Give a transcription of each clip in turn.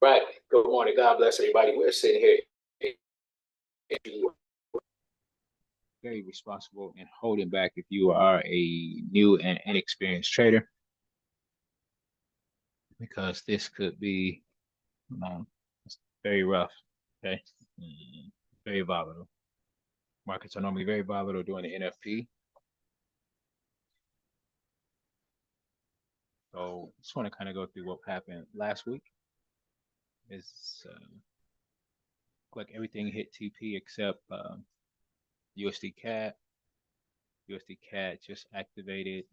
Right. Good morning. God bless everybody. We're sitting here very responsible and holding back if you are a new and inexperienced trader, because this could be very rough. Okay. Very volatile. Markets are normally very volatile during the NFP. So just want to kind of go through what happened last week. It's like everything hit TP except USD CAD. USD CAD just activated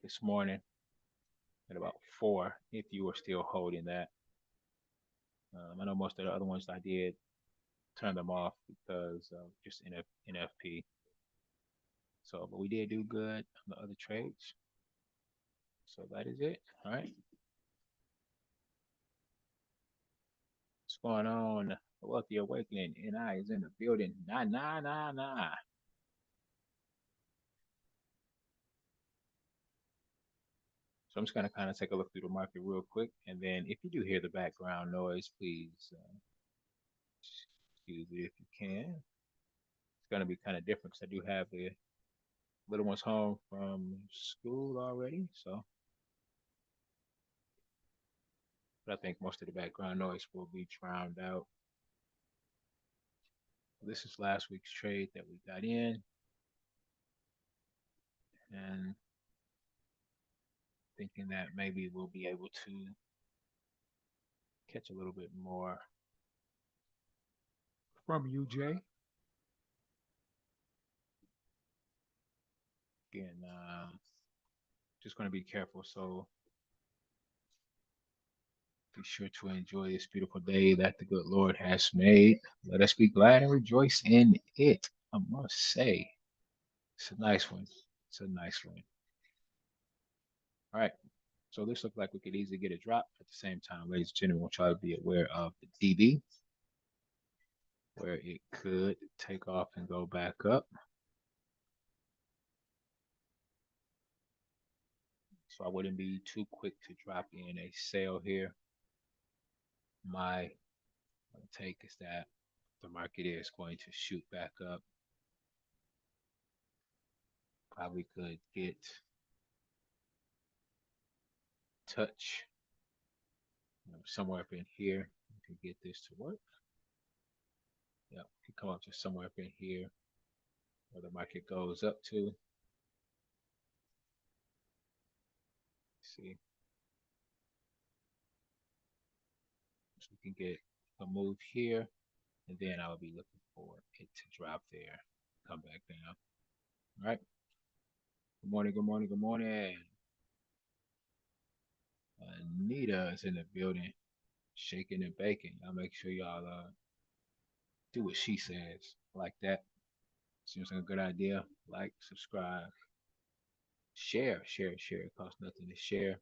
this morning at about 4, if you were still holding that. I know most of the other ones I did turn them off because of just NFP. So, but we did do good on the other trades. So that is it. All right. What's going on? Wealthy Awakening. NI is in the building. Nah. So I'm just going to kind of take a look through the market real quick. And then if you do hear the background noise, please excuse it if you can. It's going to be kind of different because I do have the little ones home from school already. So, but I think most of the background noise will be drowned out. This is last week's trade that we got in. And thinking that maybe we'll be able to catch a little bit more from you, Jay. Again, just going to be careful. So be sure to enjoy this beautiful day that the good Lord has made. Let us be glad and rejoice in it. I must say, it's a nice one. It's a nice one. All right. So this looks like we could easily get a drop. At the same time, ladies and gentlemen, we'll try to be aware of the DB, where it could take off and go back up. So I wouldn't be too quick to drop in a sale here. My take is that the market is going to shoot back up. Probably could get touch somewhere up in here. You can get this to work. Yeah, could come up to somewhere up in here where the market goes up to. See, so we can get a move here, and then I'll be looking for it to drop there, come back down. All right. Good morning. Good morning. Good morning. Anita is in the building, shaking and baking. I'll make sure y'all do what she says. Like that. Seems like a good idea. Like, subscribe, share. It costs nothing to share.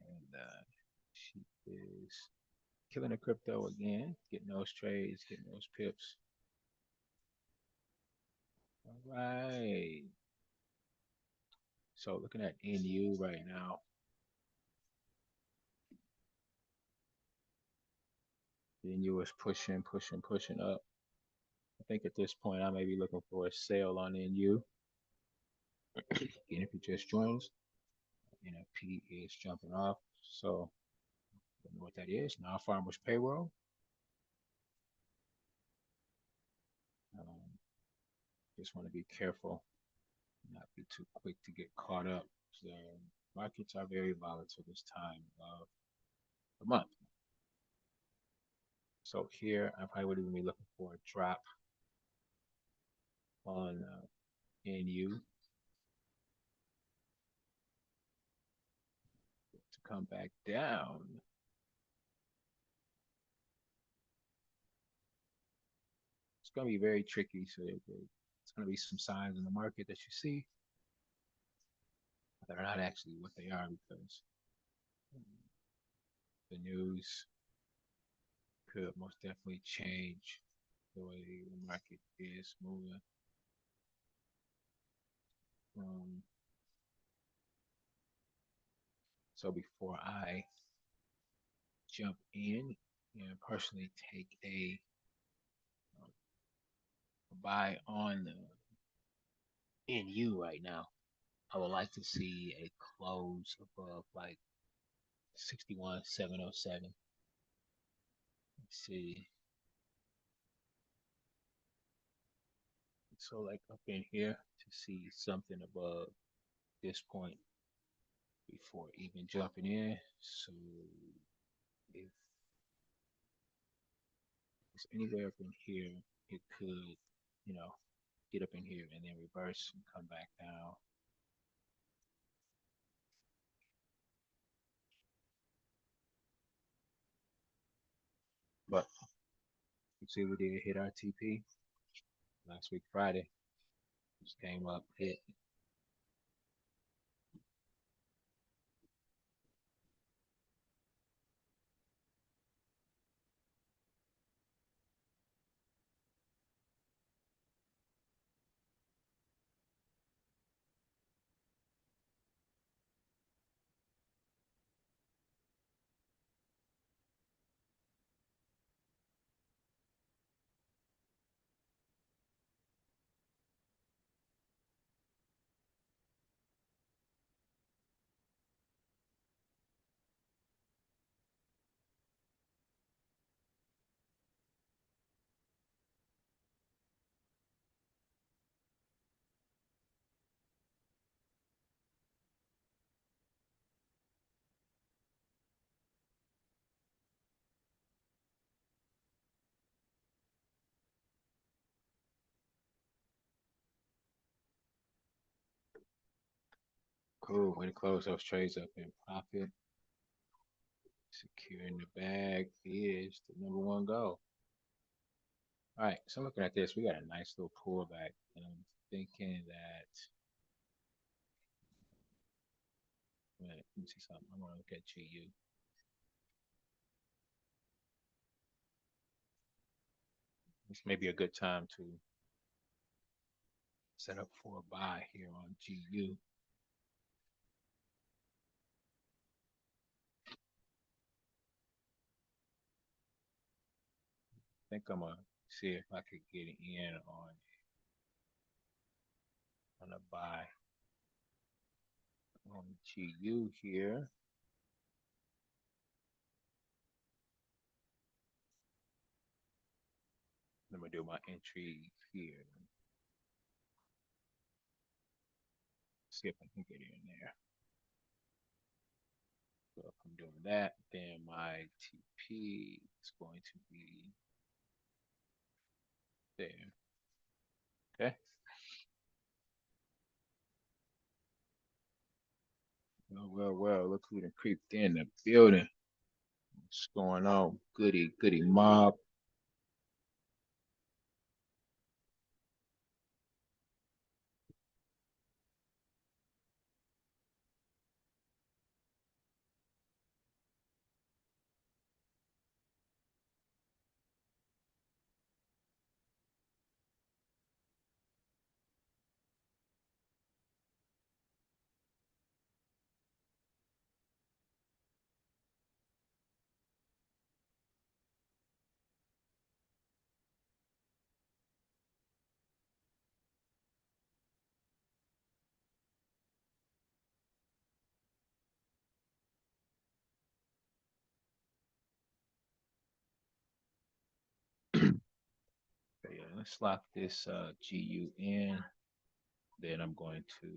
And she is killing the crypto again, getting those trades, getting those pips. All right. So looking at NU right now. NU is pushing up. I think at this point I may be looking for a sale on NU. Again, if you just joined us, NFP is jumping off. So don't know what that is. Non-farmers payroll. Just want to be careful, not be too quick to get caught up. The markets are very volatile this time of the month. So here, I probably would even be looking for a drop on NU to come back down. It's going to be very tricky. So it's going to be some signs in the market that you see that are not actually what they are, because the news could most definitely change the way the market is moving. So before I jump in and personally take a buy on the NU right now, I would like to see a close above like 61,707. Let's see. So like up in here to see something above this point before even jumping in. So if it's anywhere up in here, it could, you know, get up in here and then reverse and come back down. But you see, we did hit our TP last week Friday. Just came up, hit. Cool. Way to close those trades up in profit. Securing the bag is the number one goal. All right. So looking at this, we got a nice little pullback. And I'm thinking that, let me see something. I want to look at GU. This may be a good time to set up for a buy here on GU. I think I'm gonna see if I could get in on a buy on GU here. Let me do my entry here. See if I can get in there. So if I'm doing that, then my TP is going to be there. Okay. Well. Look who done creeped in the building. What's going on? Goody mob. Okay, yeah, let's lock this GU in. Then I'm going to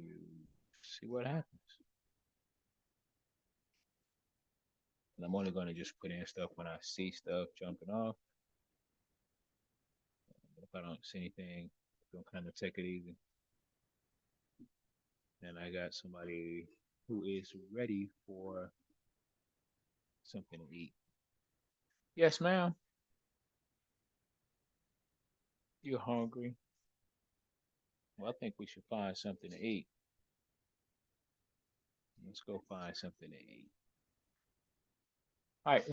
see what happens. And I'm only going to just put in stuff when I see stuff jumping off. If I don't see anything, I'm going to kind of take it easy. And I got somebody who is ready for something to eat. Yes, ma'am. You're hungry. Well, I think we should find something to eat. Let's go find something to eat. All right.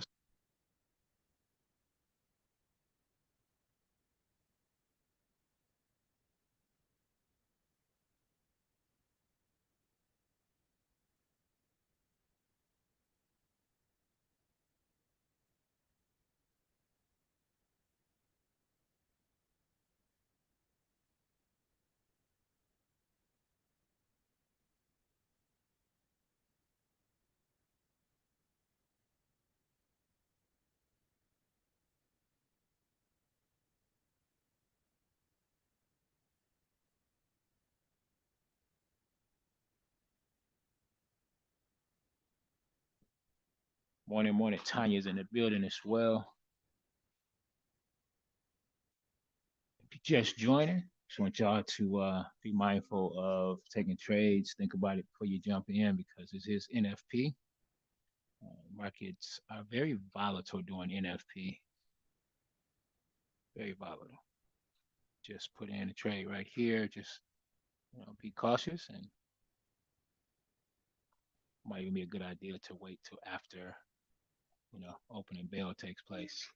Morning, morning. Tanya's in the building as well. If you're just joining, just want y'all to be mindful of taking trades. Think about it before you jump in because this is NFP. Markets are very volatile during NFP. Very volatile. Just put in a trade right here. Just be cautious, and might even be a good idea to wait till after opening bell takes place.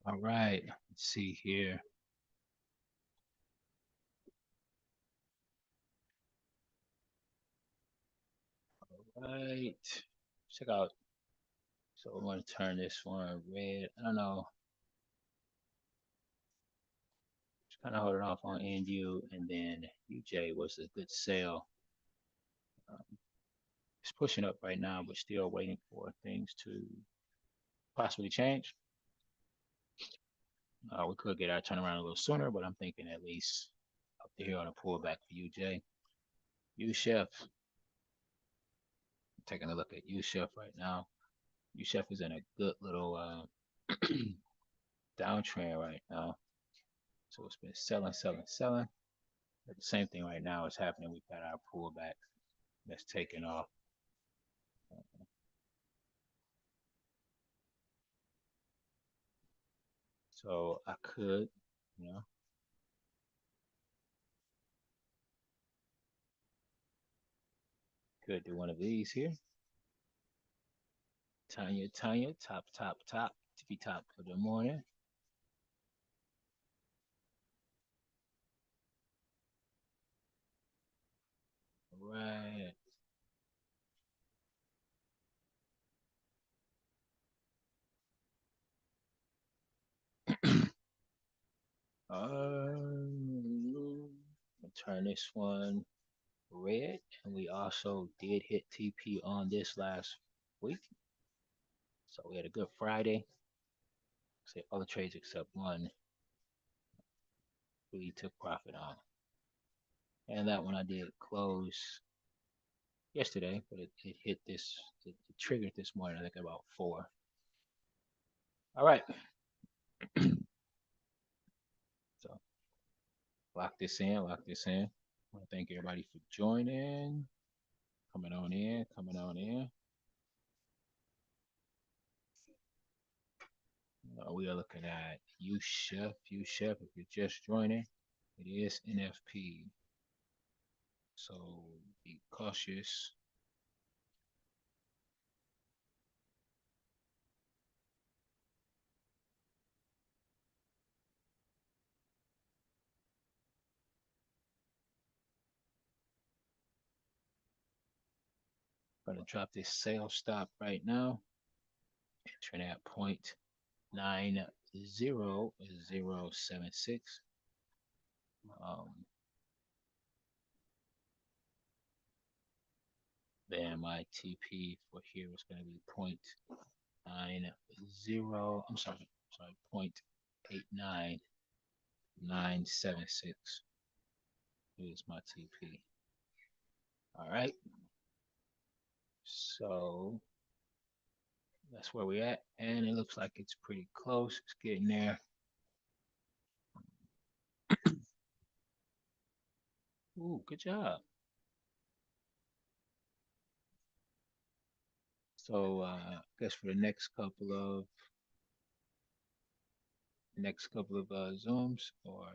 All right, let's see here. All right, check out. So I'm gonna turn this one red. I don't know. Just kind of holding off on NU, and then UJ was a good sell. Um, it's pushing up right now, but still waiting for things to possibly change. We could get our turnaround a little sooner, but I'm thinking at least up to here on a pullback for UJ. U Chef, taking a look at U Chef right now. U Chef is in a good little downtrend right now. So it's been selling, selling, selling. But the same thing right now is happening. We've got our pullback that's taking off. So I could, you know, could do one of these here. Tanya, Tanya, top, top, top, tippy top for the morning. All right. Turn this one red. And we also did hit TP on this last week. So we had a good Friday. Say all the trades except one we took profit on. And that one I did close yesterday, but it hit this, it triggered this morning, I think about 4. All right. So lock this in, lock this in. I want to thank everybody for joining, coming on in, coming on in. We are looking at you chef, if you're just joining, it is NFP. So be cautious. I'm gonna drop this sales stop right now. Entering at 0.90076. Um, then my TP for here is going to be 0.90. I'm sorry, 0.89976 is my TP. All right. So that's where we're at. And it looks like it's pretty close. It's getting there. Ooh, good job. So I guess for the next couple of Zooms or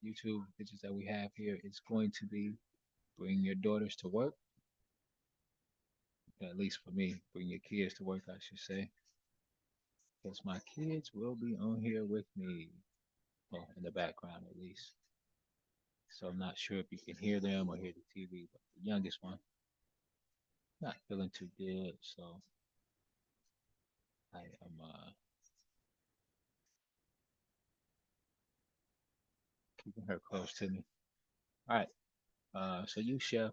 YouTube pictures that we have here, it's going to be bring your daughters to work. At least for me, bring your kids to work, I should say, because my kids will be on here with me, well, in the background at least. So I'm not sure if you can hear them or hear the TV, but the youngest one not feeling too good, so I am keeping her close to me. All right, so you chef,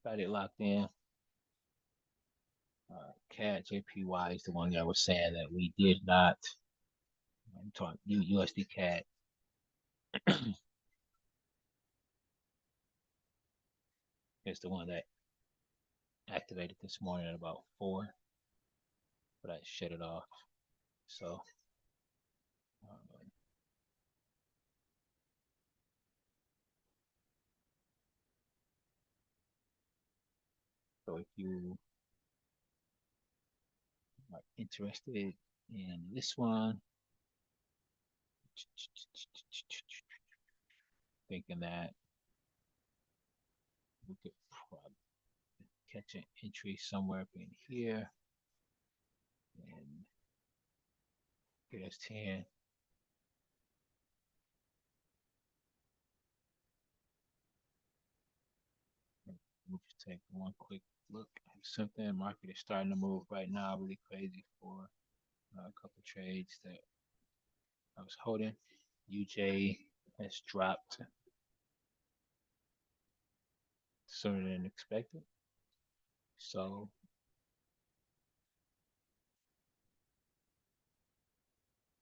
got it locked in. Cat JPY is the one that was saying that we did not. I'm talking USD Cat. Is the one that activated this morning at about 4, but I shut it off. So, um, so if you are interested in this one, thinking that we could probably catch an entry somewhere up in here and get us 10. We'll just take one quick look at something. Market is starting to move right now, really crazy for a couple trades that I was holding. UJ has dropped sooner than expected. So,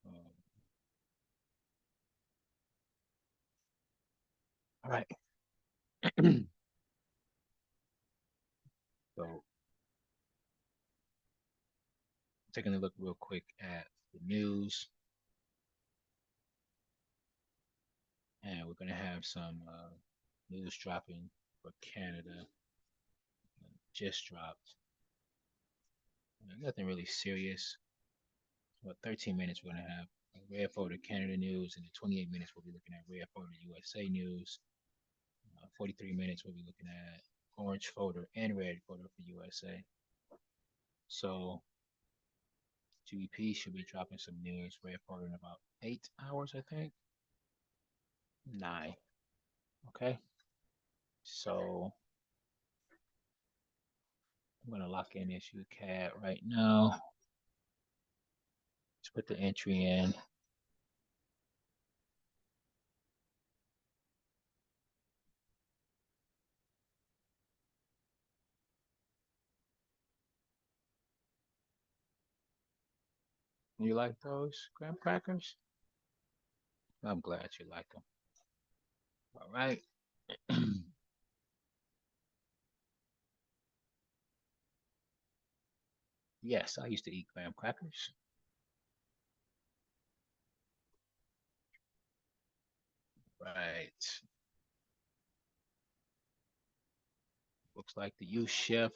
um, all right. So, taking a look real quick at the news, and we're going to have some news dropping for Canada. Just dropped. Nothing really serious. About 13 minutes, we're going to have red folder Canada news, and in 28 minutes, we'll be looking at red folder USA news. 43 minutes, we'll be looking at orange folder and red folder for USA. So GBP should be dropping some news, red folder in about 8 hours, I think. 9. Okay. So I'm going to lock in issue CAD right now. Let's put the entry in. You like those graham crackers? I'm glad you like them. All right. Yes, I used to eat graham crackers. Right. Looks like the youth chef,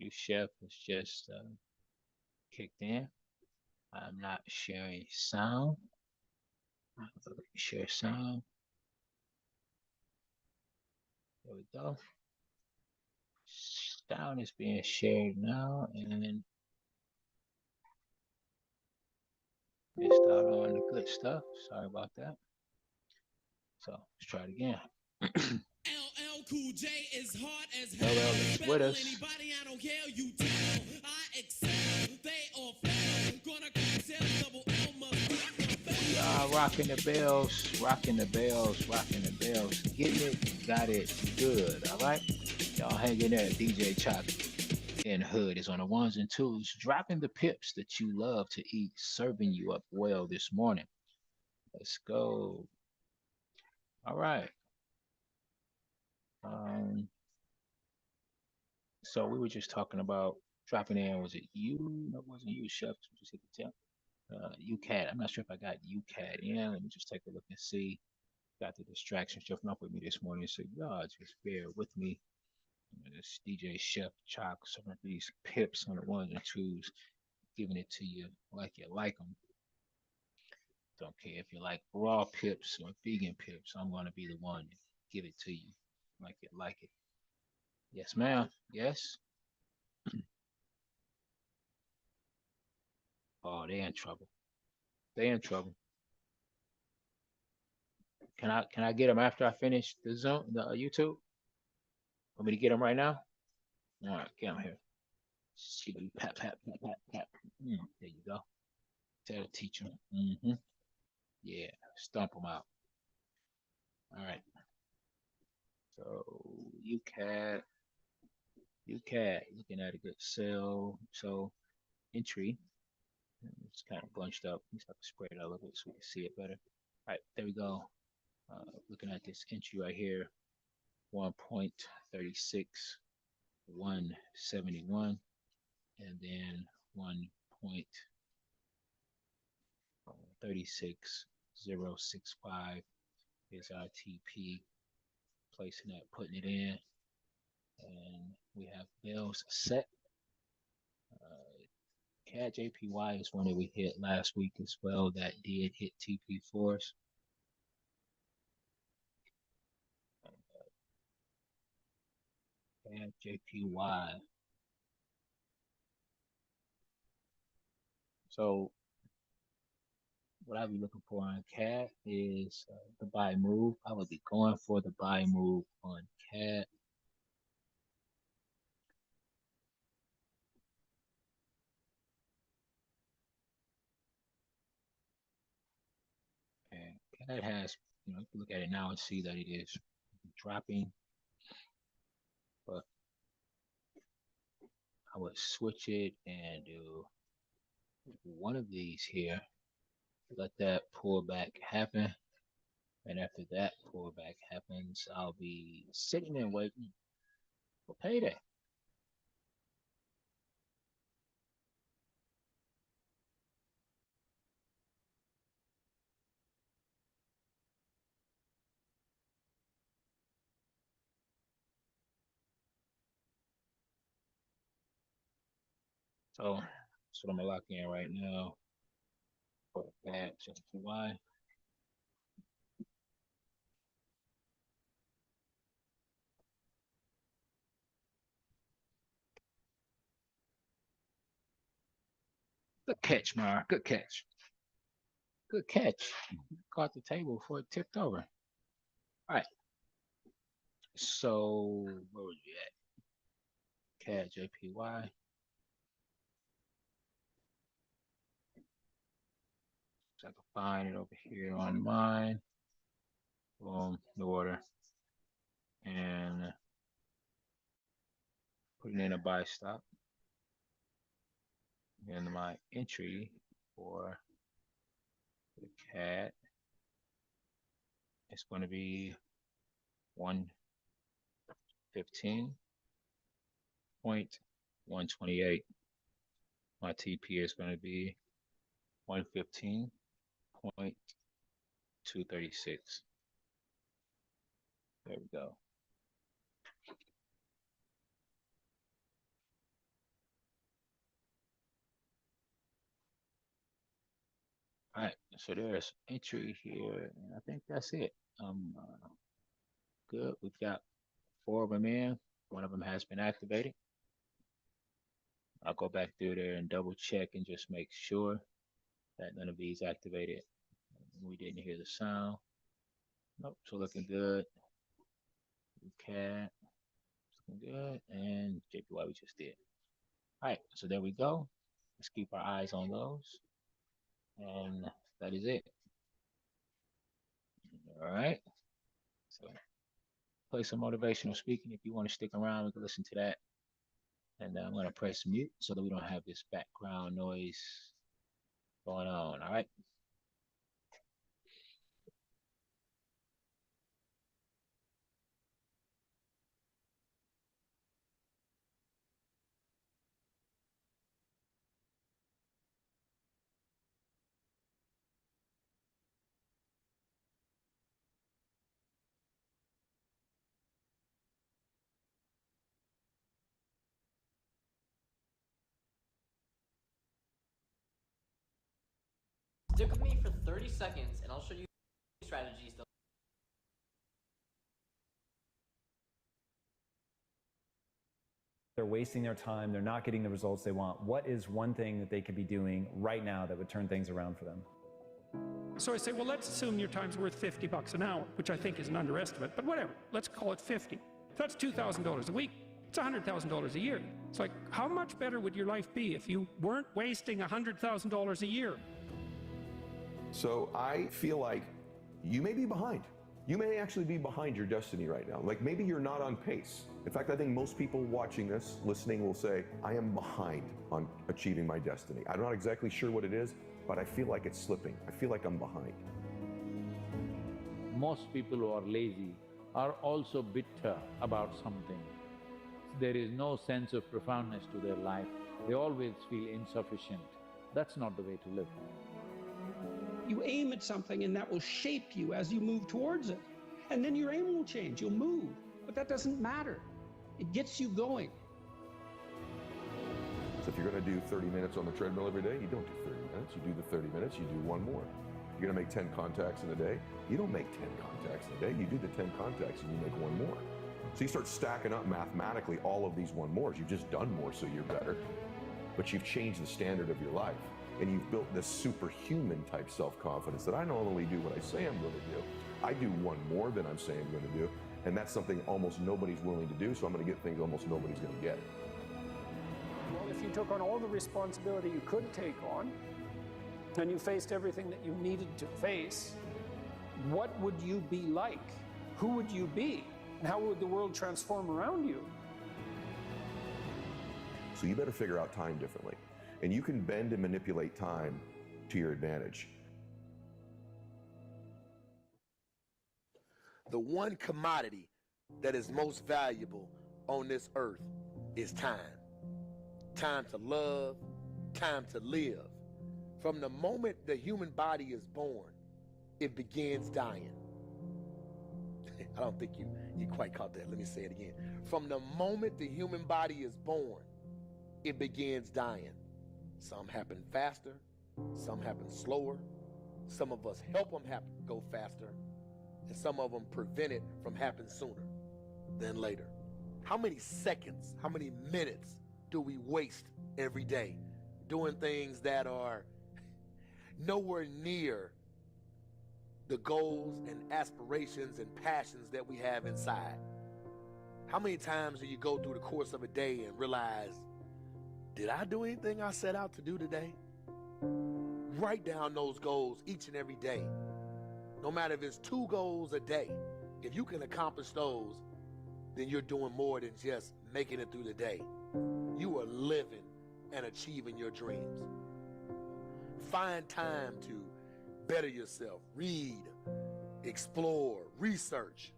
is just kicked in. I'm not sharing sound. Share sound. There we go. Sound is being shared now, and missed out on the good stuff. Sorry about that. So let's try it again. LL Cool J is hard as hell. LL is with Battle us. anybody, I don't care, you tell. I excel, they all fail. Gonna cocktail, double L must We are rocking the bells, rocking the bells, rocking the bells. Getting it, got it good. All right. Y'all hang in there. DJ Choc and Hood is on the ones and twos, dropping the pips that you love to eat, serving you up well this morning. Let's go. All right. Um, so we were just talking about dropping in. Was it you? No, it wasn't you, Chef. Just hit the tip. UCAT. I'm not sure if I got UCAT in. Let me just take a look and see. Got the distraction shuffling up with me this morning. So y'all just bear with me. This DJ Chef Choc, some of these pips on the ones and twos, giving it to you like them. Don't care if you like raw pips or vegan pips. I'm gonna be the one to give it to you like you like it. Yes, ma'am. Yes. Oh, they in trouble. They in trouble. Can I get them after I finish the Zoom, the YouTube? Want me to get them right now? All right, get them here. Skibbity pat pat pat pat pat. There you go. Tell the teacher. Yeah, stomp them out. All right. So UCAT, looking at a good sell. So entry, it's kind of bunched up. Let's have to spread it out a little bit so we can see it better. All right, there we go. Looking at this entry right here, 1.36, 171, and then 1.36065 is our TP. Placing that, putting it in, and we have bells set. CAD JPY is one that we hit last week as well. That did hit TP for us. CAD JPY. So what I'll be looking for on CAD is the buy move. I would be going for the buy move on CAD. And CAD has, you can look at it now and see that it is dropping, but I would switch it and do one of these here. Let that pullback happen. And after that pullback happens, I'll be sitting and waiting for payday. So that's what I'm gonna lock in right now for that. Just why. Good catch, Mar. Good catch. Good catch. Caught the table before it tipped over. All right. So where was you at? CAD JPY. So I can find it over here on mine. Boom, the order. And putting in a buy stop. And my entry for the cat is going to be 115.128. My TP is going to be 115.236. There we go. All right, so there's entry here, and I think that's it. Good. We've got four of them in. One of them has been activated. I'll go back through there and double check and just make sure that none of these activated. We didn't hear the sound. Nope, so looking good. Cat, looking good. And JPY we just did. All right, so there we go. Let's keep our eyes on those. And that is it. All right. So play some motivational speaking. If you want to stick around, we can listen to that. And I'm going to press mute so that we don't have this background noise going on. All right. Stick with me for 30 seconds and I'll show you strategies that they're wasting their time, they're not getting the results they want. What is one thing that they could be doing right now that would turn things around for them? So I say, well, let's assume your time's worth $50 an hour, which I think is an underestimate, but whatever, let's call it 50. That's $2,000 a week. It's $100,000 a year. It's like, how much better would your life be if you weren't wasting $100,000 a year? So I feel like you may be behind. You may actually be behind your destiny right now. Like maybe you're not on pace. In fact, I think most people watching this, listening, will say, I am behind on achieving my destiny. I'm not exactly sure what it is, but I feel like it's slipping. I feel like I'm behind. Most people who are lazy are also bitter about something. There is no sense of profoundness to their life. They always feel insufficient. That's not the way to live. You aim at something and that will shape you as you move towards it. And then your aim will change, you'll move. But that doesn't matter. It gets you going. So if you're gonna do 30 minutes on the treadmill every day, you don't do 30 minutes, you do the 30 minutes, you do one more. You're gonna make 10 contacts in a day, you don't make 10 contacts in a day, you do the 10 contacts and you make one more. So you start stacking up mathematically all of these one mores. You've just done more, so you're better, but you've changed the standard of your life. And you've built this superhuman type self-confidence that I not only do what I say I'm going to do, I do one more than I'm saying I'm going to do, and that's something almost nobody's willing to do, so I'm going to get things almost nobody's going to get. Well, if you took on all the responsibility you could take on, and you faced everything that you needed to face, what would you be like? Who would you be? And how would the world transform around you? So you better figure out time differently. And you can bend and manipulate time to your advantage. The one commodity that is most valuable on this earth is time. Time to love, time to live. From the moment the human body is born, it begins dying. I don't think you quite caught that. Let me say it again. From the moment the human body is born, it begins dying. Some happen faster, some happen slower. Some of us help them go faster, and some of them prevent it from happening sooner than later. How many seconds, how many minutes do we waste every day doing things that are nowhere near the goals and aspirations and passions that we have inside? How many times do you go through the course of a day and realize, did I do anything I set out to do today? Write down those goals each and every day. No matter if it's 2 goals a day, if you can accomplish those, then you're doing more than just making it through the day. You are living and achieving your dreams. Find time to better yourself, read, explore, research,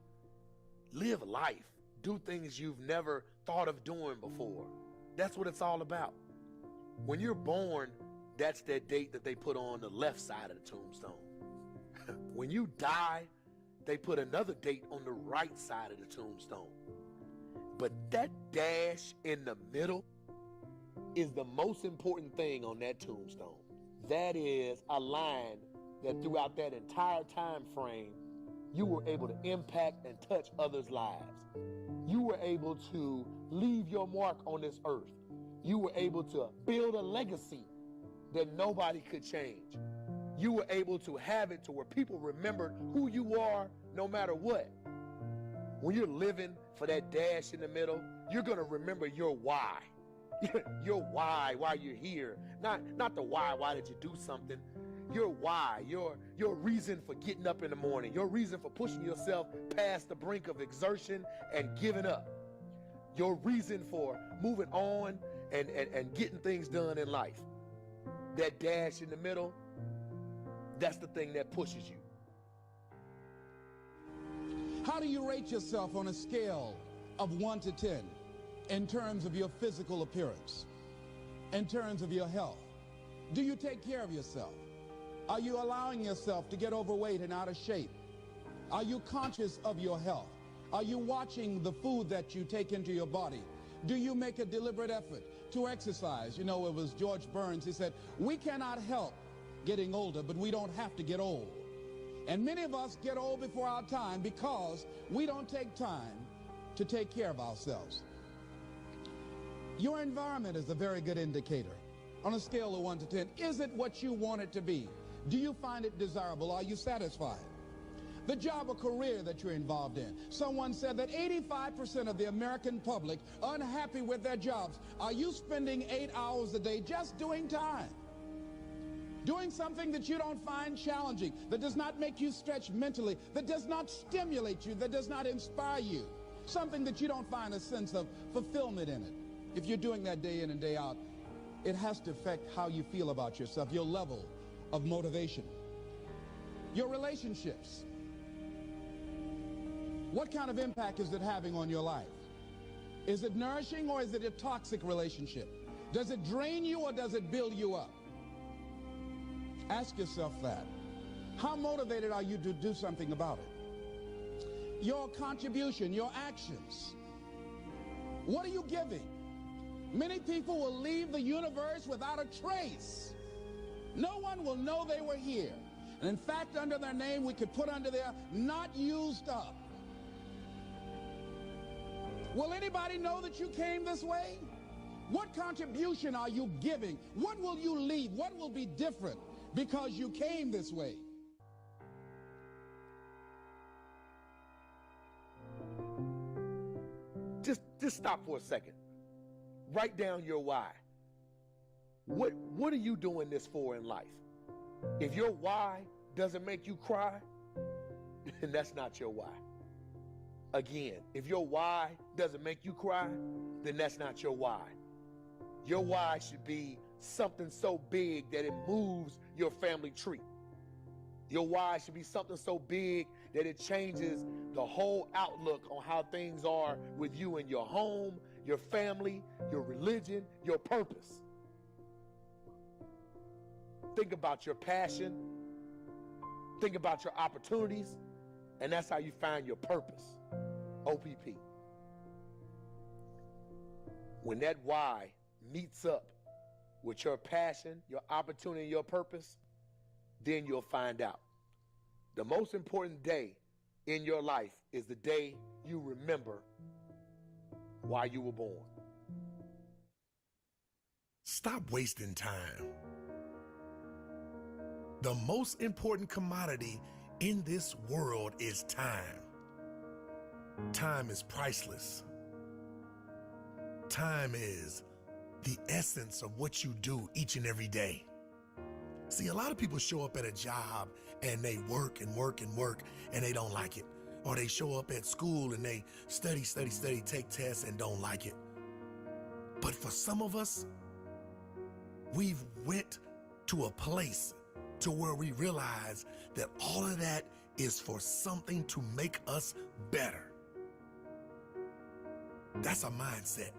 live life, do things you've never thought of doing before. That's what it's all about. When you're born, that's that date that they put on the left side of the tombstone. When you die, they put another date on the right side of the tombstone. But that dash in the middle is the most important thing on that tombstone. That is a line that throughout that entire time frame, you were able to impact and touch others' lives. You were able to leave your mark on this earth. You were able to build a legacy that nobody could change. You were able to have it to where people remembered who you are no matter what. When you're living for that dash in the middle, you're gonna remember your why. Your why you're here. Not the why did you do something? Your why, your reason for getting up in the morning, your reason for pushing yourself past the brink of exertion and giving up. Your reason for moving on and getting things done in life. That dash in the middle, that's the thing that pushes you. How do you rate yourself on a scale of 1 to 10 in terms of your physical appearance, in terms of your health? Do you take care of yourself? Are you allowing yourself to get overweight and out of shape? Are you conscious of your health? Are you watching the food that you take into your body? Do you make a deliberate effort to exercise? You know, it was George Burns, he said, we cannot help getting older, but we don't have to get old. And many of us get old before our time because we don't take time to take care of ourselves. Your environment is a very good indicator. On a scale of 1 to 10, is it what you want it to be? Do you find it desirable? Are you satisfied? The job or career that you're involved in. Someone said that 85% of the American public are unhappy with their jobs. Are you spending 8 hours a day just doing time? Doing something that you don't find challenging, that does not make you stretch mentally, that does not stimulate you, that does not inspire you. Something that you don't find a sense of fulfillment in it. If you're doing that day in and day out, it has to affect how you feel about yourself, your level of motivation. Your relationships. What kind of impact is it having on your life? Is it nourishing or is it a toxic relationship? Does it drain you or does it build you up? Ask yourself that. How motivated are you to do something about it? Your contribution, your actions. What are you giving? Many people will leave the universe without a trace. No one will know they were here. And in fact, under their name, we could put under there, not used up. Will anybody know that you came this way? What contribution are you giving? What will you leave? What will be different because you came this way? Just stop for a second. Write down your why. What are you doing this for in life? If your why doesn't make you cry, then that's not your why. Again, if your why doesn't make you cry, then that's not your why. Your why should be something so big that it moves your family tree. Your why should be something so big that it changes the whole outlook on how things are with you and your home, your family, your religion, your purpose. Think about your passion. Think about your opportunities. And that's how you find your purpose. OPP. When that why meets up with your passion, your opportunity, and your purpose, then you'll find out. The most important day in your life is the day you remember why you were born. Stop wasting time. The most important commodity in this world is time. Time is priceless. Time is the essence of what you do each and every day. See, a lot of people show up at a job and they work and work and work and they don't like it. Or they show up at school and they study, take tests and don't like it. But for some of us, We've went to a place to where we realize that all of that is for something to make us better. That's a mindset.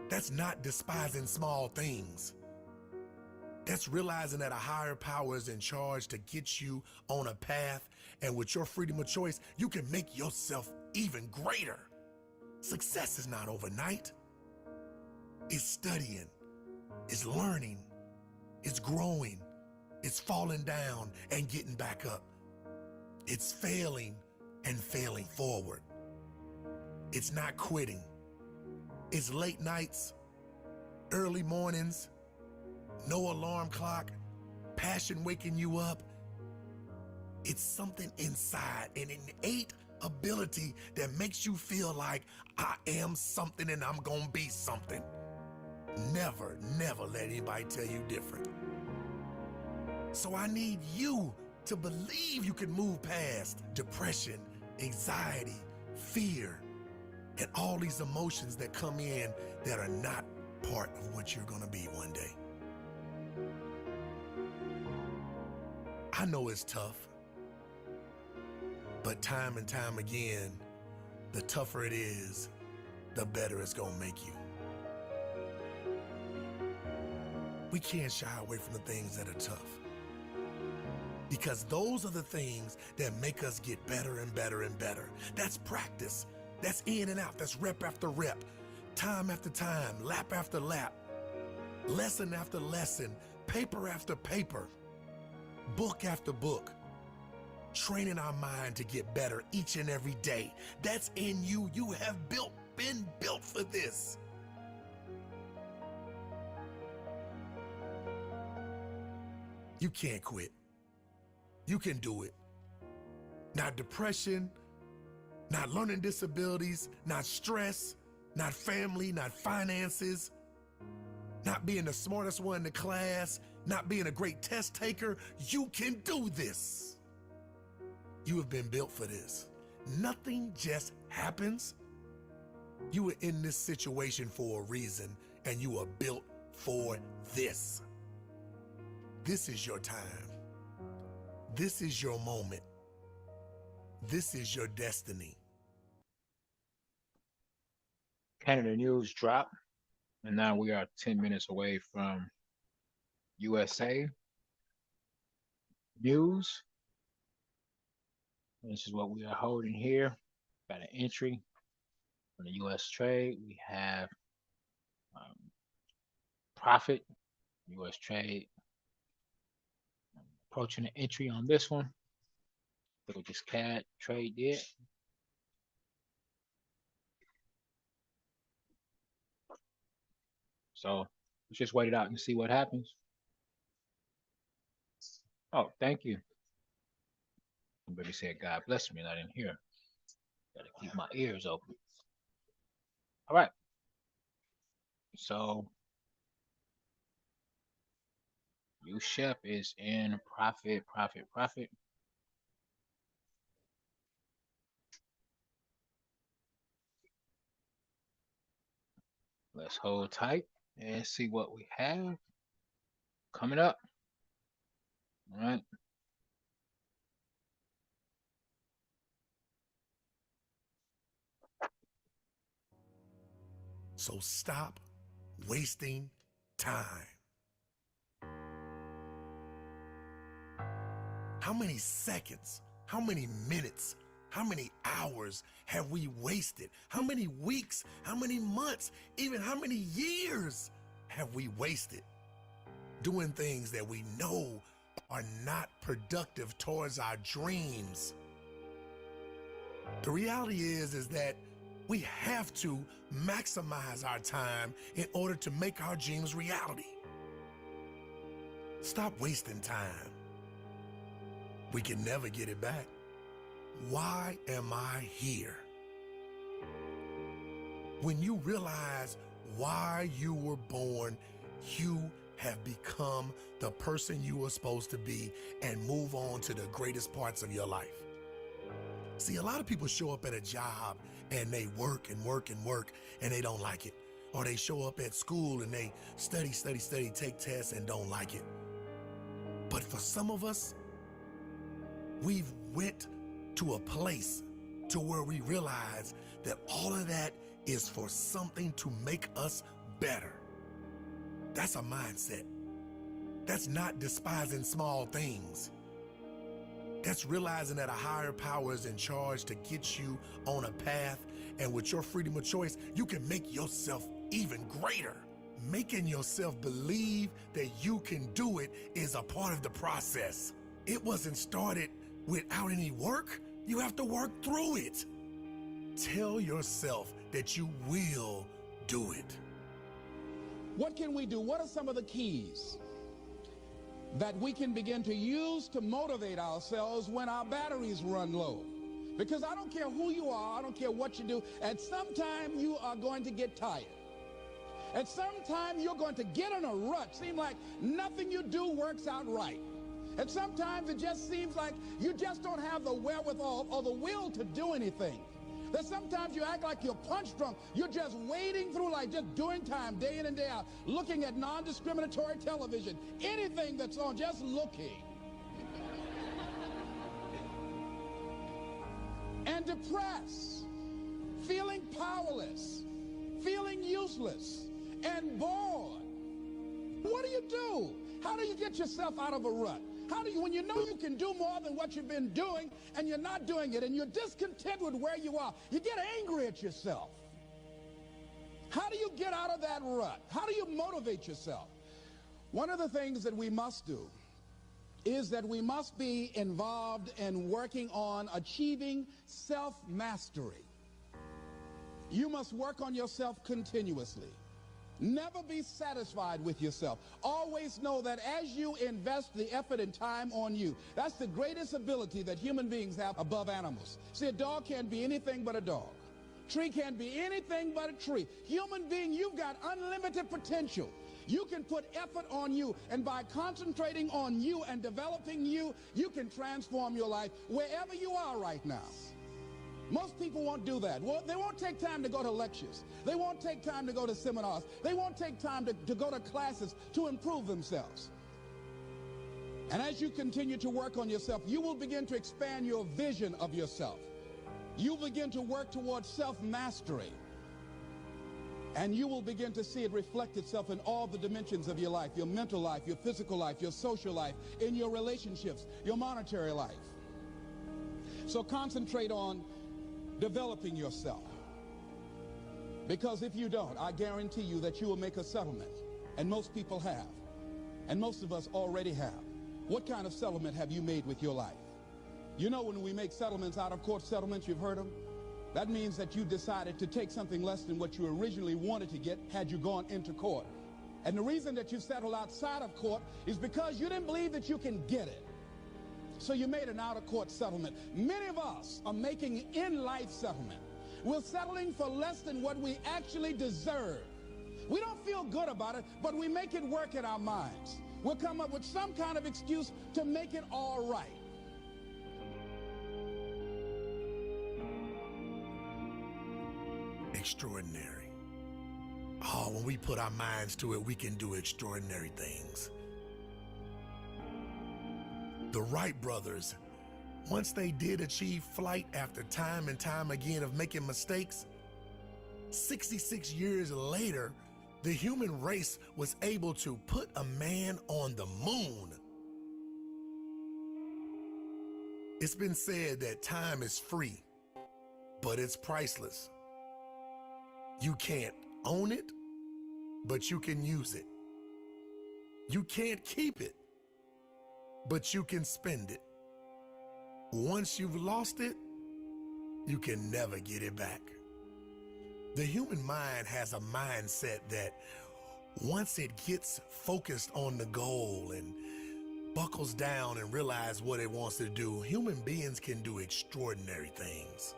That's not despising small things. That's realizing that a higher power is in charge to get you on a path, and with your freedom of choice, you can make yourself even greater. Success is not overnight. It's studying, it's learning, it's growing, it's falling down and getting back up. It's failing and failing forward. It's not quitting. It's late nights, early mornings, no alarm clock, passion waking you up. It's something inside, an innate ability that makes you feel like I am something and I'm gonna be something. Never, never let anybody tell you different. So I need you to believe you can move past depression, anxiety, fear, and all these emotions that come in that are not part of what you're gonna be one day. I know it's tough, but time and time again, the tougher it is, the better it's gonna make you. We can't shy away from the things that are tough, because those are the things that make us get better and better and better. That's practice. That's in and out. That's rep after rep, time after time, lap after lap, lesson after lesson, paper after paper, book after book, training our mind to get better each and every day. That's in you. You have been built for this. You can't quit. You can do it. Not depression, not learning disabilities, not stress, not family, not finances, not being the smartest one in the class, not being a great test taker. You can do this. You have been built for this. Nothing just happens. You are in this situation for a reason, and you are built for this. This is your time. This is your moment. This is your destiny. Canada news drop, and now we are 10 minutes away from USA news. This is what we are holding here. Got an entry from the U.S. trade. We have profit, U.S. trade. Approaching the entry on this one. Look what this CAD trade did. So let's just wait it out and see what happens. Oh, thank you. Somebody said God bless me and I didn't hear. Gotta keep my ears open. All right. So USHEP is in profit. Let's hold tight and see what we have coming up. All right. So stop wasting time. How many seconds, how many minutes, how many hours have we wasted? How many weeks, how many months, even how many years have we wasted doing things that we know are not productive towards our dreams? The reality is that we have to maximize our time in order to make our dreams reality. Stop wasting time. We can never get it back. Why am I here? When you realize why you were born, you have become the person you were supposed to be and move on to the greatest parts of your life. See, a lot of people show up at a job and they work and work and work and they don't like it. or they show up at school and they study, take tests and don't like it. But for some of us, we've went to a place to where we realize that all of that is for something to make us better. That's a mindset. That's not despising small things. That's realizing that a higher power is in charge to get you on a path, and with your freedom of choice, you can make yourself even greater. Making yourself believe that you can do it is a part of the process. It wasn't started without any work. You have to work through it. Tell yourself that you will do it. What can we do? What are some of the keys that we can begin to use to motivate ourselves when our batteries run low? Because I don't care who you are, I don't care what you do, at some time you are going to get tired. At some time you're going to get in a rut. Seem like nothing you do works out right. And sometimes it just seems like you just don't have the wherewithal or the will to do anything. That sometimes you act like you're punch drunk. You're just wading through life, just doing time day in and day out, looking at non-discriminatory television, anything that's on, just looking. And depressed, feeling powerless, feeling useless, and bored. What do you do? How do you get yourself out of a rut? How do you, when you know you can do more than what you've been doing and you're not doing it and you're discontent with where you are, you get angry at yourself. How do you get out of that rut? How do you motivate yourself? One of the things that we must do is that we must be involved in working on achieving self-mastery. You must work on yourself continuously. Never be satisfied with yourself. Always know that as you invest the effort and time on you, that's the greatest ability that human beings have above animals. See, a dog can't be anything but a dog. Tree can't be anything but a tree. Human being, you've got unlimited potential. You can put effort on you, and by concentrating on you and developing you, you can transform your life wherever you are right now. Most people won't do that. Well, they won't take time to go to lectures. They won't take time to go to seminars. They won't take time to go to classes to improve themselves. And as you continue to work on yourself, you will begin to expand your vision of yourself. You'll begin to work towards self-mastery. And you will begin to see it reflect itself in all the dimensions of your life, your mental life, your physical life, your social life, in your relationships, your monetary life. So concentrate on developing yourself. Because if you don't, I guarantee you that you will make a settlement. And most people have. And most of us already have. What kind of settlement have you made with your life? You know, when we make settlements, out-of-court settlements, you've heard them? That means that you decided to take something less than what you originally wanted to get had you gone into court. And the reason that you settled outside of court is because you didn't believe that you can get it. So you made an out-of-court settlement. Many of us are making in-life settlement. We're settling for less than what we actually deserve. We don't feel good about it, but we make it work in our minds. We'll come up with some kind of excuse to make it all right. Extraordinary. Oh, when we put our minds to it, we can do extraordinary things. The Wright brothers, once they did achieve flight after time and time again of making mistakes, 66 years later, the human race was able to put a man on the moon. It's been said that time is free, but it's priceless. You can't own it, but you can use it. You can't keep it, but you can spend it. Once you've lost it, you can never get it back. The human mind has a mindset that once it gets focused on the goal and buckles down and realizes what it wants to do, human beings can do extraordinary things.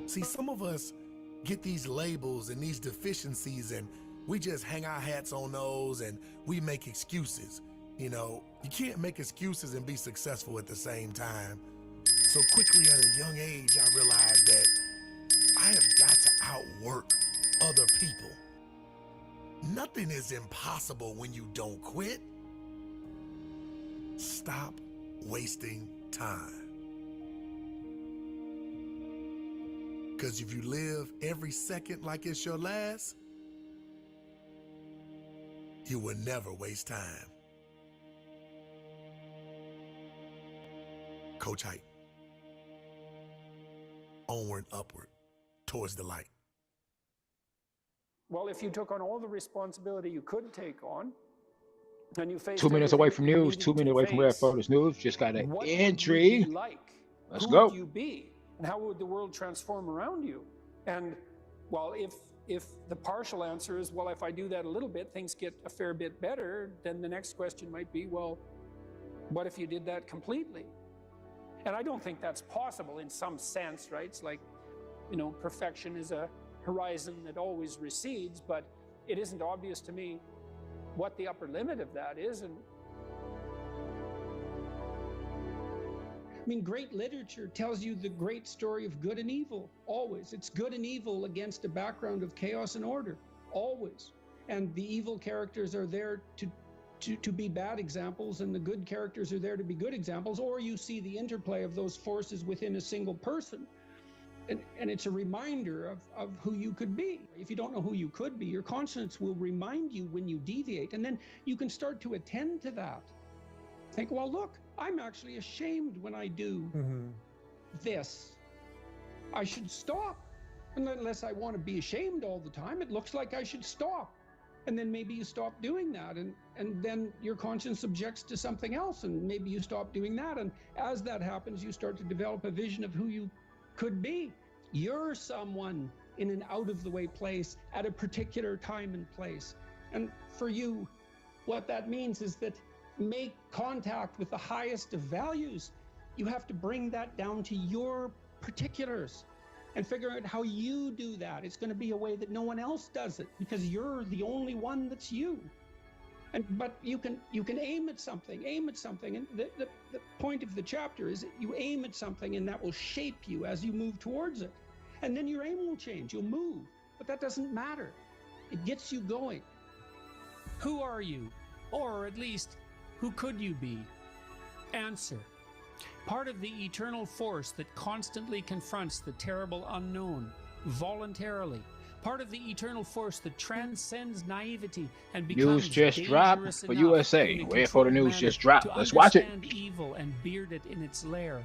See, some of us get these labels and these deficiencies and we just hang our hats on those and we make excuses. You know, you can't make excuses and be successful at the same time. So quickly at a young age, I realized that I have got other people. Nothing is impossible when you don't quit. Stop wasting time. Because if you live every second like it's your last, you will never waste time. Coach Hype. Onward, upward, towards the light. Well, if you took on all the responsibility you could take on, and you faced 2 minutes away everything from that you news. needed 2 minutes to away from Red face, Photos News. Just got an what would entry. you be like? Let's Who go. would you be? And how would the world transform around you? And, well, if the partial answer is, well, if I do that a little bit, things get a fair bit better, then the next question might be, well, what if you did that completely? And I don't think that's possible in some sense, right? It's like, you know, perfection is a horizon that always recedes, but it isn't obvious to me what the upper limit of that is. And I mean, great literature tells you the great story of good and evil, always. It's good and evil against a background of chaos and order, always. And the evil characters are there to be bad examples, and the good characters are there to be good examples, or you see the interplay of those forces within a single person. And it's a reminder of who you could be. If you don't know who you could be, your conscience will remind you when you deviate, and then you can start to attend to that. Think, well, look, I'm actually ashamed when I do this. I should stop. And unless I want to be ashamed all the time, it looks like I should stop. And then maybe you stop doing that, and then your conscience objects to something else, and maybe you stop doing that. And as that happens, you start to develop a vision of who you could be. You're someone in an out-of-the-way place at a particular time and place. And for you, what that means is that make contact with the highest of values. You have to bring that down to your particulars and figure out how you do that. It's going to be a way that no one else does it, because you're the only one that's you. But you can aim at something, and the point of the chapter is that you aim at something, and that will shape you as you move towards it. And then your aim will change, you'll move, but that doesn't matter. It gets you going. who are you? Or at least, who could you be? Answer. Part of the eternal force that constantly confronts the terrible unknown, voluntarily. Part of the eternal force that transcends naivety and becomes News just dropped dangerous for enough USA. in a Wait for the controlled news manner just dropped. to Let's watch it. understand evil and beard it in its lair.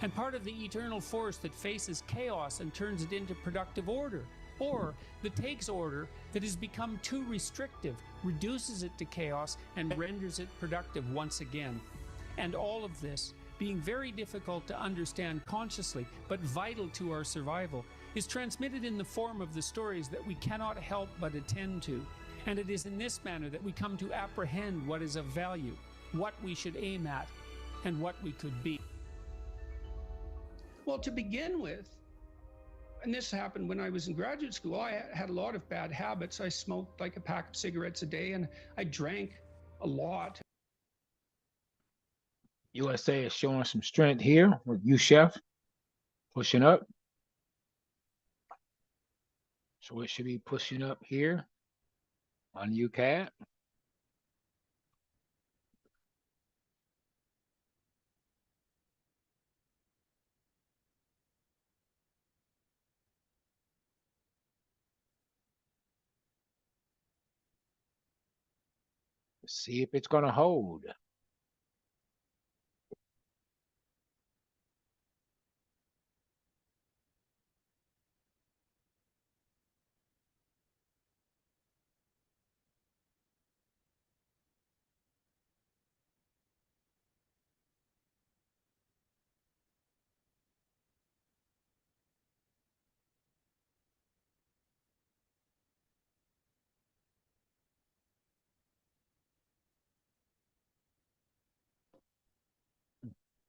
And part of the eternal force that faces chaos and turns it into productive order. Or that takes order that has become too restrictive, reduces it to chaos, and renders it productive once again. And all of this, being very difficult to understand consciously, but vital to our survival, is transmitted in the form of the stories that we cannot help but attend to. And it is in this manner that we come to apprehend what is of value, what we should aim at, and what we could be. Well, to begin with, and this happened when I was in graduate school, I had a lot of bad habits. I smoked like a pack of cigarettes a day, and I drank a lot. USA is showing some strength here with you, Chef, pushing up. So it should be pushing up here on UCAT. Let's see if it's going to hold.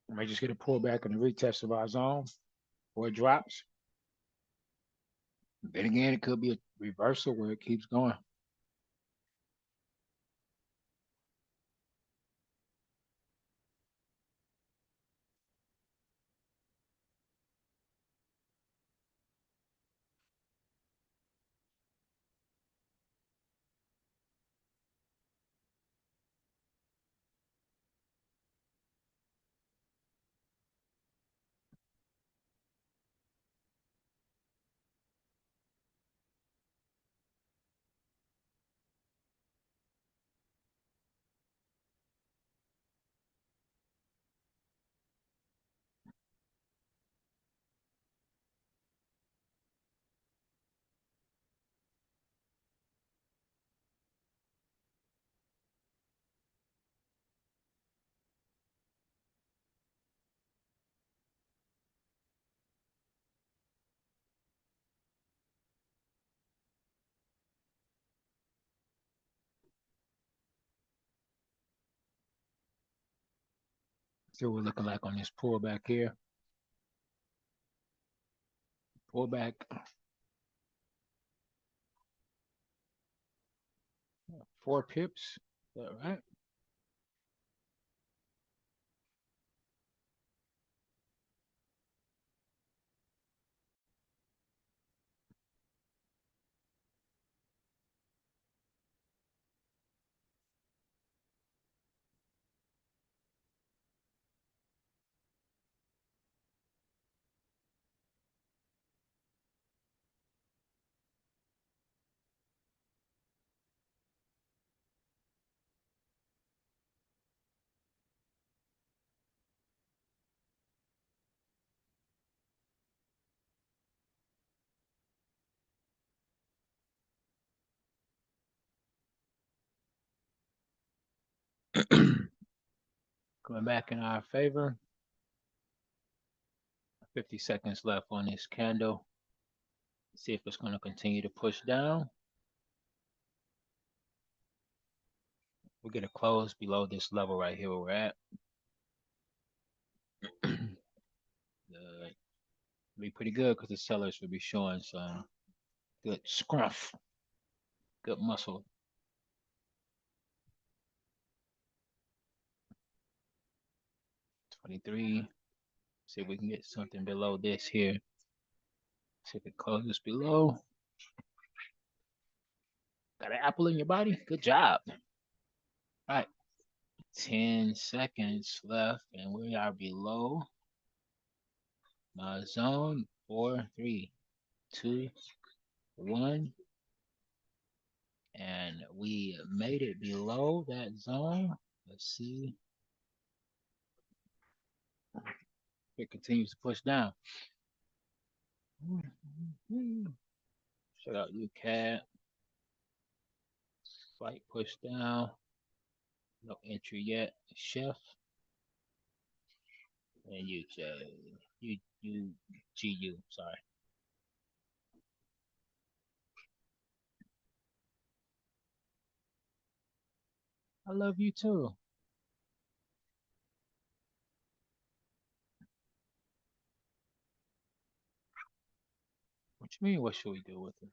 We might just get a pullback and a retest of our zone or it drops. Then again, it could be a reversal where it keeps going. See what we're looking like on this pullback here. Pullback. 4 pips. Is that right? Coming back in our favor. 50 seconds left on this candle. See if it's going to continue to push down. We'll get a close below this level right here where we're at. Be pretty good because the sellers will be showing some good scruff, good muscle. 23. See if we can get something below this here. See if it closes below. Got an apple in your body? Good job. All right. 10 seconds left, and we are below my zone. 4, 3, 2, 1. And we made it below that zone. Let's see. It continues to push down. Shout out you, Cat. Slight push down. No entry yet. Chef. And you, GU. Sorry. I love you too. What you mean? What should we do with it?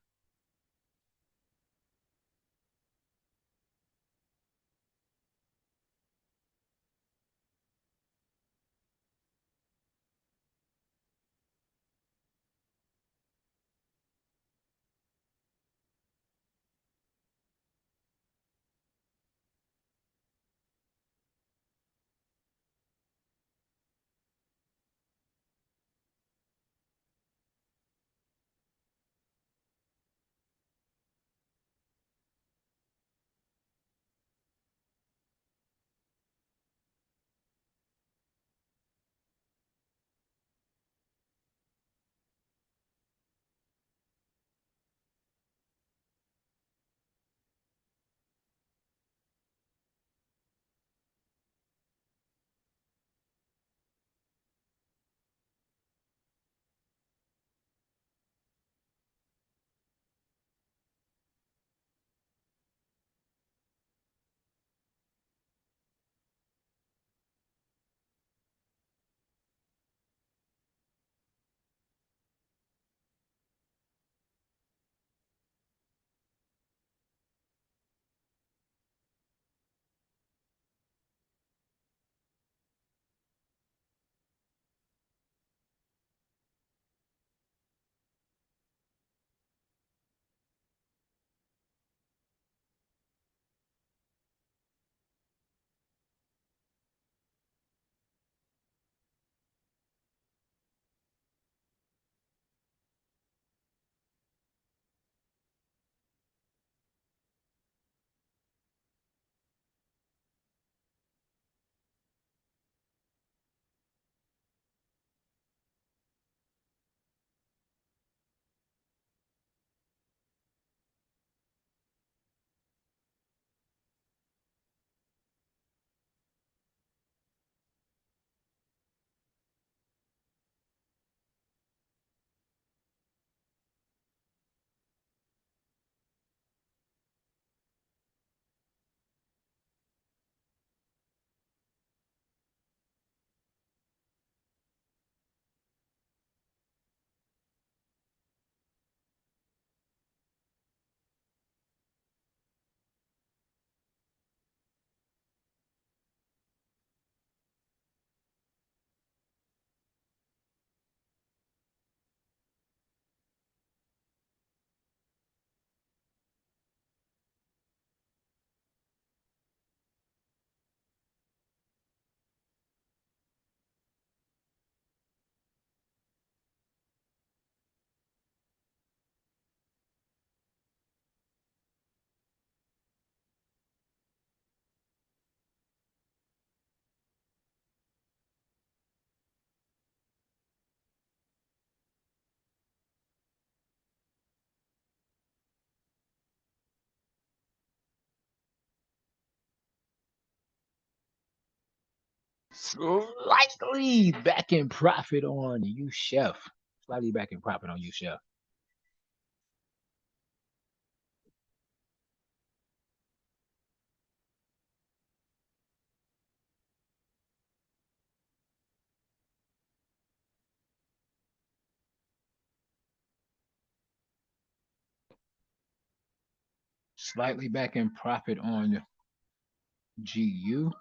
Slightly back in profit on you, Chef. Slightly back in profit on you, Chef. Slightly back in profit on GU.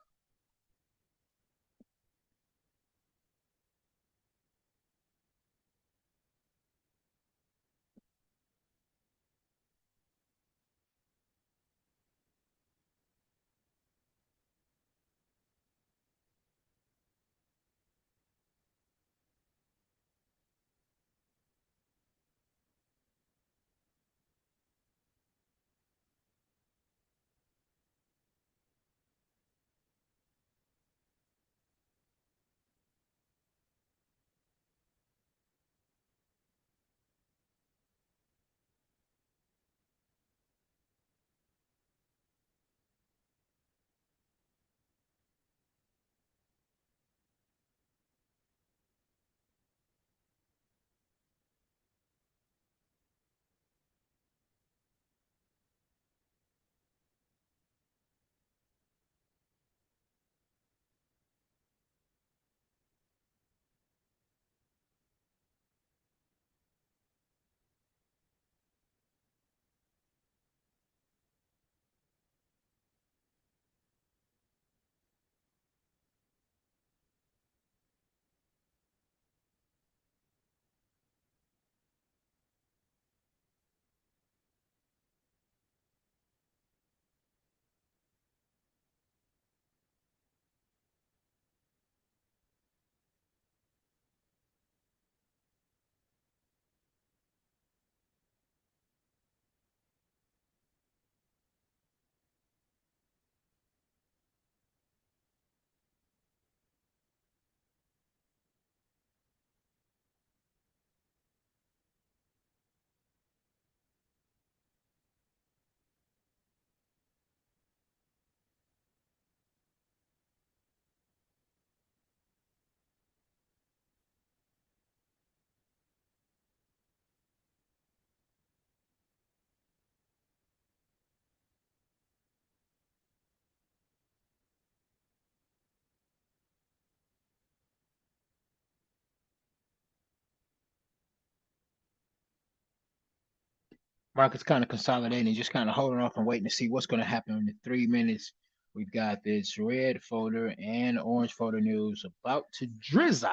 Market's kind of consolidating, just kind of holding off and waiting to see what's going to happen in the 3 minutes. We've got this red folder and orange folder news about to drizzle.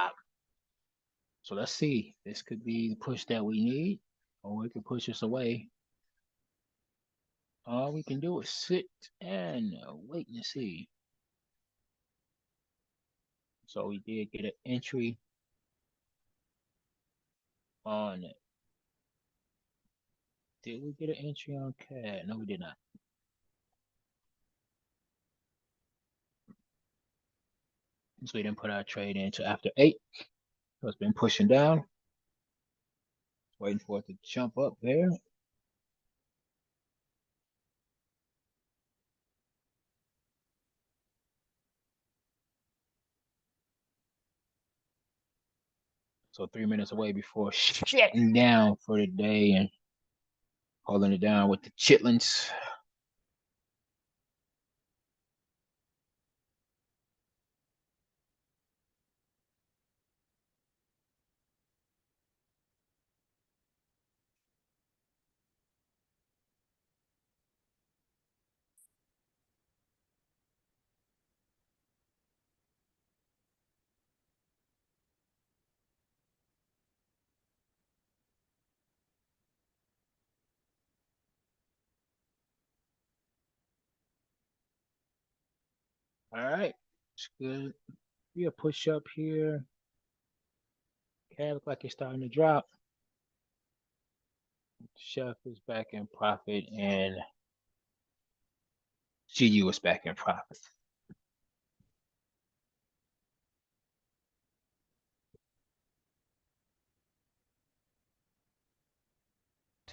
So let's see. This could be the push that we need, or it could push us away. All we can do is sit and wait and see. So we did get an entry on it. Did we get an entry on CAD? No, we did not. So we didn't put our trade into after 8. So it's been pushing down. Waiting for it to jump up there. So 3 minutes away before shutting down for the day and holding it down with the chitlins. All right, it's good. Be a push up here. CAD look like it's starting to drop. Chef is back in profit and GU is back in profit.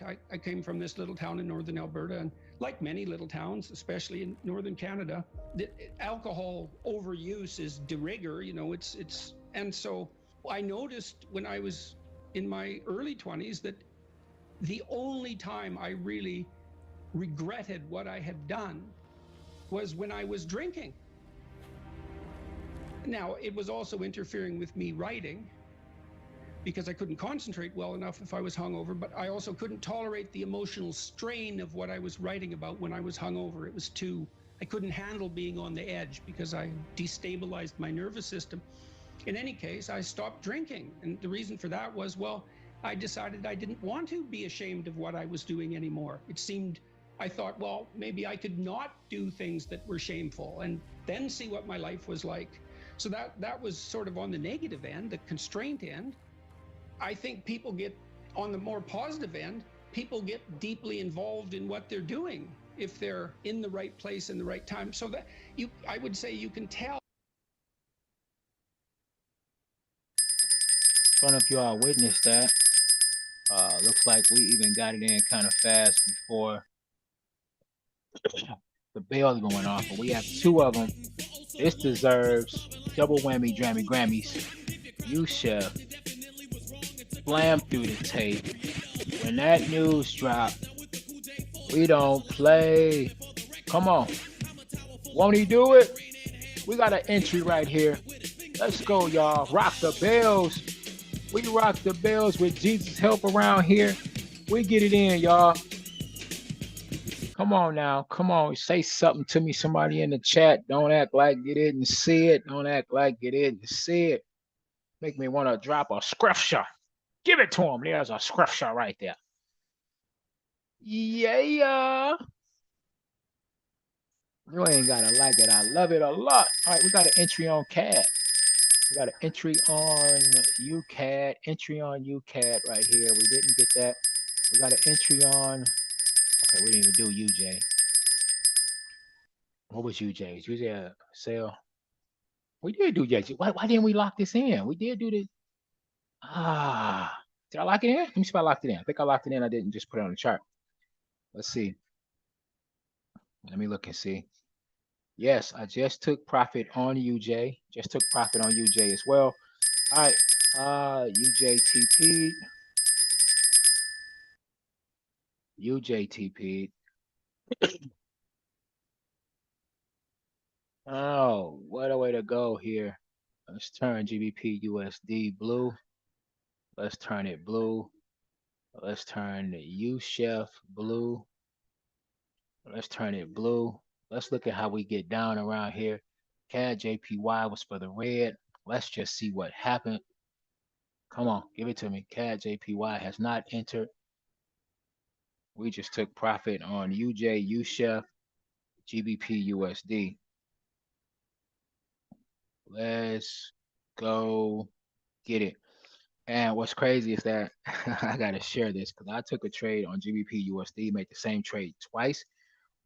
I came from this little town in northern Alberta, and like many little towns, especially in northern Canada, the alcohol overuse is de rigueur. You know, it's and so I noticed when I was in my early 20s that the only time I really regretted what I had done was when I was drinking. Now, it was also interfering with me writing because I couldn't concentrate well enough if I was hungover, but I also couldn't tolerate the emotional strain of what I was writing about when I was hungover. It was I couldn't handle being on the edge because I destabilized my nervous system. In any case, I stopped drinking. And the reason for that was, well, I decided I didn't want to be ashamed of what I was doing anymore. I thought, well, maybe I could not do things that were shameful and then see what my life was like. So that was sort of on the negative end, the constraint end. I think people get, on the more positive end, people get deeply involved in what they're doing if they're in the right place in the right time. So that I would say you can tell. Don't know if you all witnessed that. Looks like we even got it in kind of fast before the bell even went off, but we have two of them. This deserves double whammy, Grammy Grammys. You chef, slam through the tape. When that news drop, we don't play. Come on. Won't he do it? We got an entry right here. Let's go, y'all. Rock the bells. We rock the bells with Jesus' help around here. We get it in, y'all. Come on now. Come on. Say something to me, somebody in the chat. Don't act like you didn't see it. Don't act like you didn't see it. Make me want to drop a scripture. Give it to him. There's a scripture right there. Yeah. You ain't gotta like it. I love it a lot. All right, we got an entry on CAD. We got an entry on UCAD. Entry on UCAD right here. We didn't get that. We got an entry on. Okay, we didn't even do UJ. What was UJ? Was UJ a sale? We did do UJ. Why didn't we lock this in? We did do this. Did I lock it in? Let me see if I locked it in. I think I locked it in. I didn't just put it on the chart. Let's see. Let me look and see. Yes, I just took profit on UJ. Just took profit on UJ as well. All right. UJTP. UJTP. Oh, what a way to go here. Let's turn GBP USD blue. Let's turn it blue. Let's turn the U Chef blue. Let's turn it blue. Let's look at how we get down around here. CAD JPY was for the red. Let's just see what happened. Come on, give it to me. CAD JPY has not entered. We just took profit on UJ, UChef, GBP USD. Let's go get it. And what's crazy is that I gotta share this because I took a trade on GBP USD, made the same trade twice.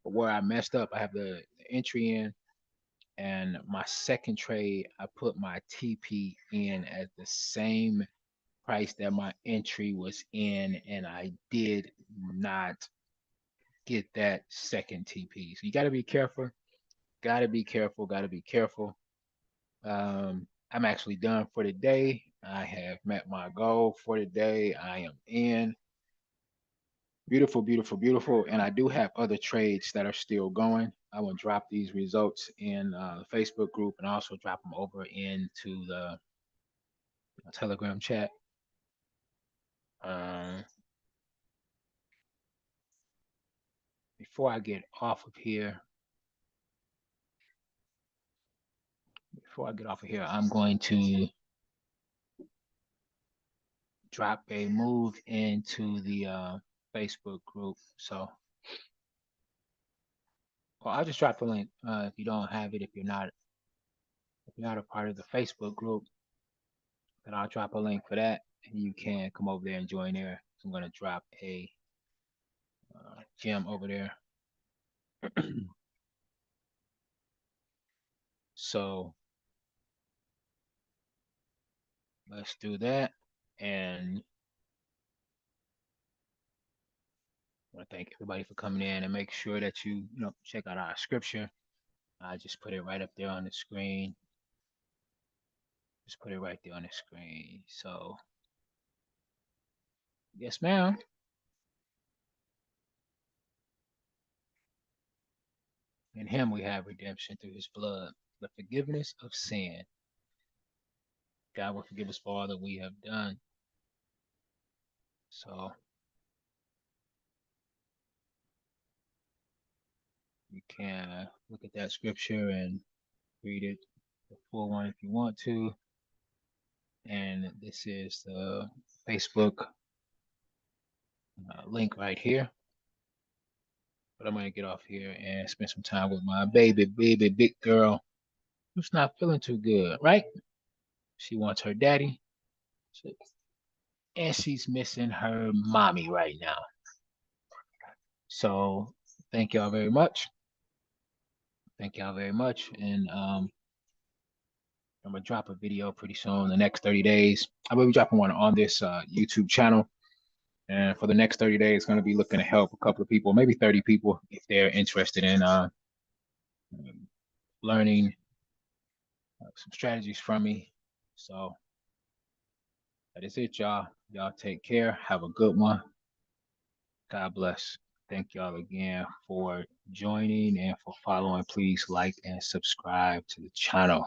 But where I messed up, I have the entry in, and my second trade, I put my TP in at the same price that my entry was in, and I did not get that second TP. So you got to be careful. Got to be careful. Got to be careful. I'm actually done for the day. I have met my goal for the day. I am in. Beautiful, beautiful, beautiful. And I do have other trades that are still going. I will drop these results in the Facebook group and also drop them over into the Telegram chat. Before I get off of here, I'm going to drop a move into the Facebook group. So, well, I'll just drop the link if you don't have it. If you're not a part of the Facebook group, then I'll drop a link for that, and you can come over there and join there. So I'm going to drop a gem over there. So let's do that, and I want to thank everybody for coming in and make sure that you know, check out our scripture. I just put it right up there on the screen. Just put it right there on the screen. So, yes, ma'am. In him we have redemption through his blood, the forgiveness of sin. God will forgive us for all that we have done. So you can look at that scripture and read it, the full one if you want to. And this is the Facebook link right here. But I'm going to get off here and spend some time with my baby, big girl who's not feeling too good, right? She wants her daddy. And she's missing her mommy right now. So thank y'all very much. Thank y'all very much. And I'm gonna drop a video pretty soon. The next 30 days, I will be dropping one on this YouTube channel. And for the next 30 days, going to be looking to help a couple of people, maybe 30 people, if they're interested in learning some strategies from me. So that is it, y'all. Y'all take care. Have a good one. God bless. Thank y'all again for joining and for following. Please like and subscribe to the channel.